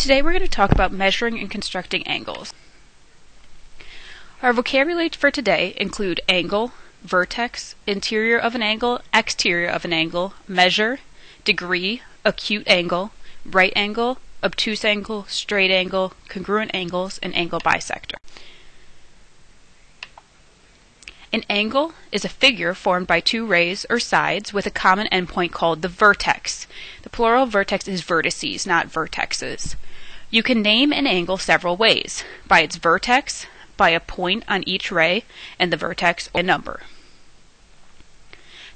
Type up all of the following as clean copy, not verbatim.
Today we're going to talk about measuring and constructing angles. Our vocabulary for today include angle, vertex, interior of an angle, exterior of an angle, measure, degree, acute angle, right angle, obtuse angle, straight angle, congruent angles, and angle bisector. An angle is a figure formed by two rays or sides with a common endpoint called the vertex. The plural of vertex is vertices, not vertexes. You can name an angle several ways: by its vertex, by a point on each ray, and the vertex a number.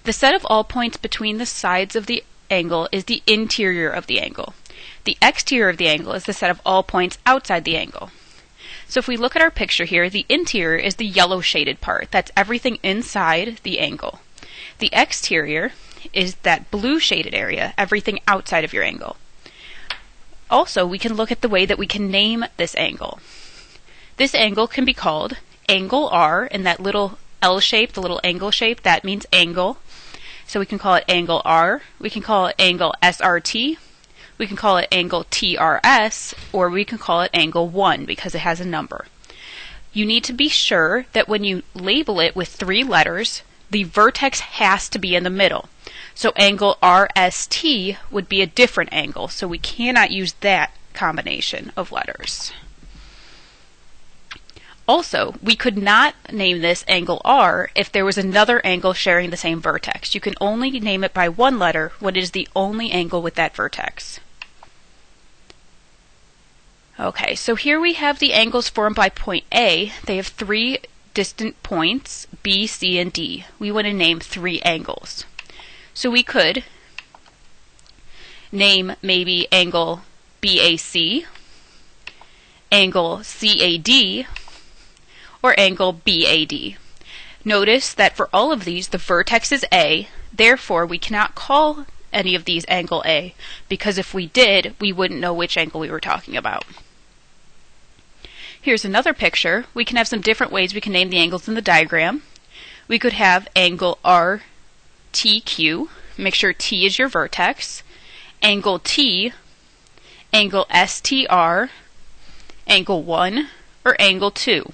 The set of all points between the sides of the angle is the interior of the angle. The exterior of the angle is the set of all points outside the angle. So if we look at our picture here, the interior is the yellow shaded part. That's everything inside the angle. The exterior is that blue shaded area, everything outside of your angle. Also, we can look at the way that we can name this angle. This angle can be called angle R, and that little L shape, the little angle shape, that means angle. So we can call it angle R, we can call it angle SRT, we can call it angle TRS, or we can call it angle 1 because it has a number. You need to be sure that when you label it with 3 letters, the vertex has to be in the middle. So angle RST would be a different angle, so we cannot use that combination of letters. Also, we could not name this angle R if there was another angle sharing the same vertex. You can only name it by one letter when it is the only angle with that vertex. Okay, so here we have the angles formed by point A. They have 3 distant points, B, C, and D. We want to name 3 angles. So we could name maybe angle BAC, angle CAD, or angle BAD. Notice that for all of these, the vertex is A, therefore we cannot call any of these angle A, because if we did, we wouldn't know which angle we were talking about. Here's another picture. We can have some different ways we can name the angles in the diagram. We could have angle RTQ, make sure T is your vertex, angle T, angle STR, angle 1, or angle 2.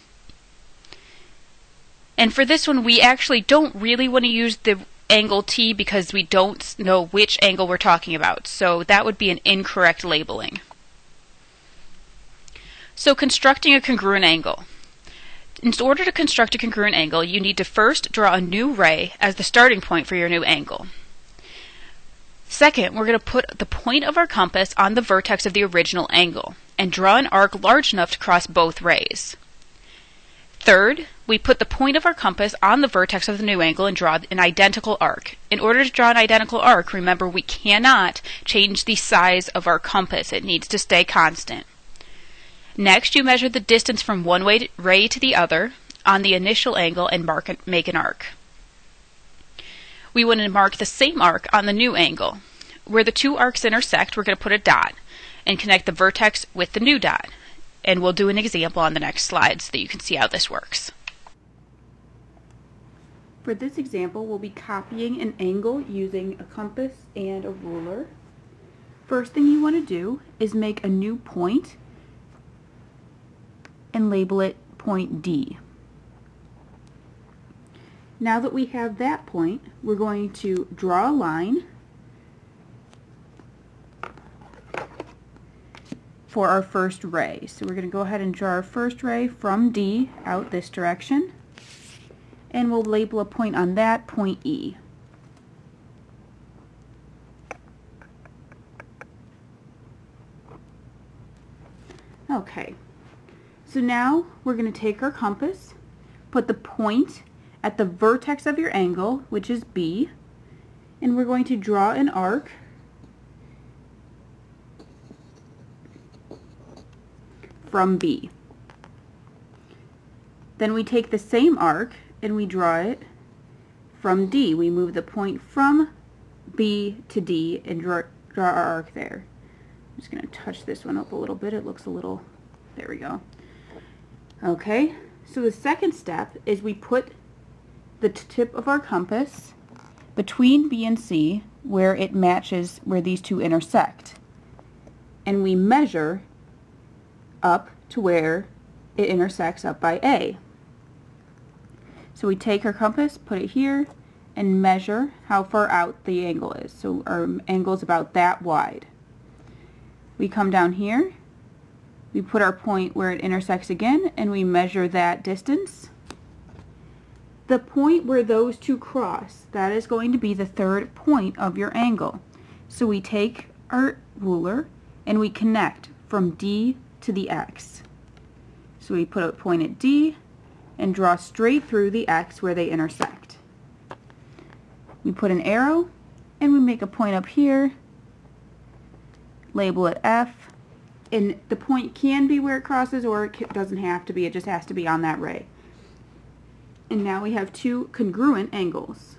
And for this one, we actually don't really want to use the angle T because we don't know which angle we're talking about, so that would be an incorrect labeling. So constructing a congruent angle. In order to construct a congruent angle, you need to first draw a new ray as the starting point for your new angle. Second, we're going to put the point of our compass on the vertex of the original angle and draw an arc large enough to cross both rays. Third, we put the point of our compass on the vertex of the new angle and draw an identical arc. In order to draw an identical arc, remember we cannot change the size of our compass. It needs to stay constant. Next, you measure the distance from one ray to the other on the initial angle and make an arc. We want to mark the same arc on the new angle. Where the 2 arcs intersect, we're going to put a dot and connect the vertex with the new dot. And we'll do an example on the next slide so that you can see how this works. For this example, we'll be copying an angle using a compass and a ruler. First thing you want to do is make a new point and label it point D. Now that we have that point, we're going to draw a line for our first ray. So we're going to go ahead and draw our first ray from D out this direction, and we'll label a point on that, point E. Okay, so now we're going to take our compass, put the point at the vertex of your angle, which is B, and we're going to draw an arc from B. Then we take the same arc and we draw it from D. We move the point from B to D and draw our arc there. I'm just going to touch this one up a little bit. It looks a little, there we go. Okay, so the second step is we put the tip of our compass between B and C where it matches where these two intersect. And we measure up to where it intersects up by A. So we take our compass, put it here, and measure how far out the angle is. So our angle is about that wide. We come down here, we put our point where it intersects again, and we measure that distance. The point where those two cross, that is going to be the third point of your angle. So we take our ruler and we connect from D to the X. So we put a point at D and draw straight through the X where they intersect. We put an arrow and we make a point up here, label it F, and the point can be where it crosses or it doesn't have to be, it just has to be on that ray. And now we have two congruent angles.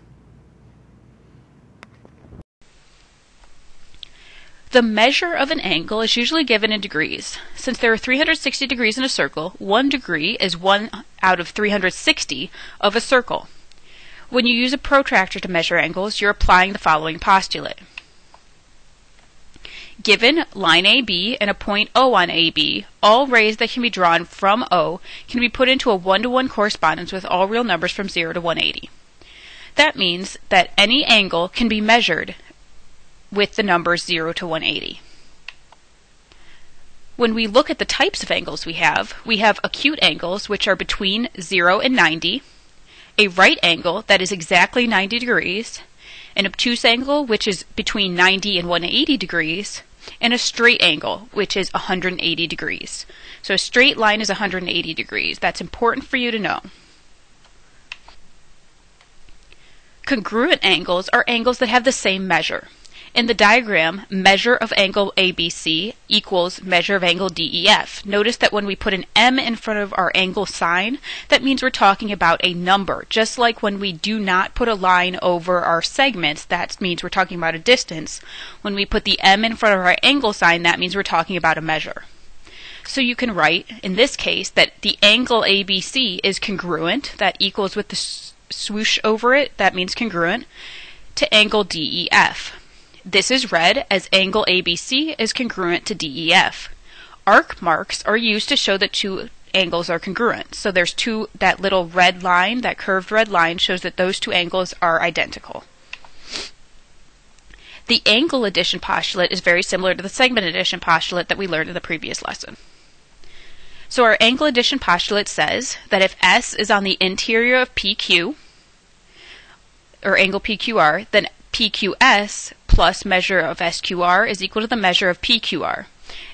The measure of an angle is usually given in degrees. Since there are 360 degrees in a circle, 1 degree is 1 out of 360 of a circle. When you use a protractor to measure angles, you're applying the following postulate. Given line AB and a point O on AB, all rays that can be drawn from O can be put into a 1-to-1 correspondence with all real numbers from 0 to 180. That means that any angle can be measured with the numbers 0 to 180. When we look at the types of angles we have acute angles, which are between 0 and 90, a right angle that is exactly 90 degrees, an obtuse angle, which is between 90 and 180 degrees, and a straight angle, which is 180 degrees. So a straight line is 180 degrees. That's important for you to know. Congruent angles are angles that have the same measure. In the diagram, measure of angle ABC equals measure of angle DEF. Notice that when we put an M in front of our angle sign, that means we're talking about a number. Just like when we do not put a line over our segments, that means we're talking about a distance. When we put the M in front of our angle sign, that means we're talking about a measure. So you can write, in this case, that the angle ABC is congruent, that equals with the swoosh over it, that means congruent, to angle DEF. This is read as angle ABC is congruent to DEF. Arc marks are used to show that two angles are congruent. So there's that little red line, that curved red line, shows that those two angles are identical. The angle addition postulate is very similar to the segment addition postulate that we learned in the previous lesson. So our angle addition postulate says that if S is on the interior of PQ, or angle PQR, then PQS plus measure of SQR is equal to the measure of PQR.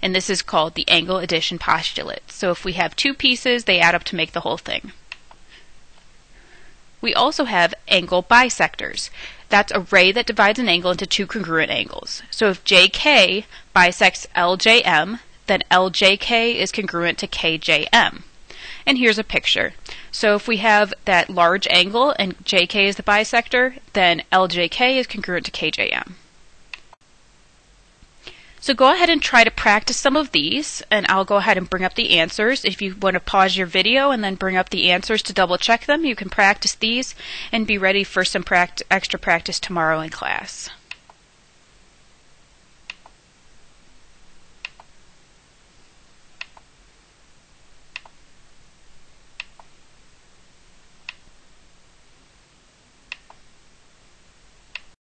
And this is called the angle addition postulate. So if we have two pieces, they add up to make the whole thing. We also have angle bisectors. That's a ray that divides an angle into two congruent angles. So if JK bisects LJM, then LJK is congruent to KJM. And here's a picture. So if we have that large angle and JK is the bisector, then LJK is congruent to KJM. So go ahead and try to practice some of these, and I'll go ahead and bring up the answers. If you want to pause your video and then bring up the answers to double check them, you can practice these and be ready for some extra practice tomorrow in class.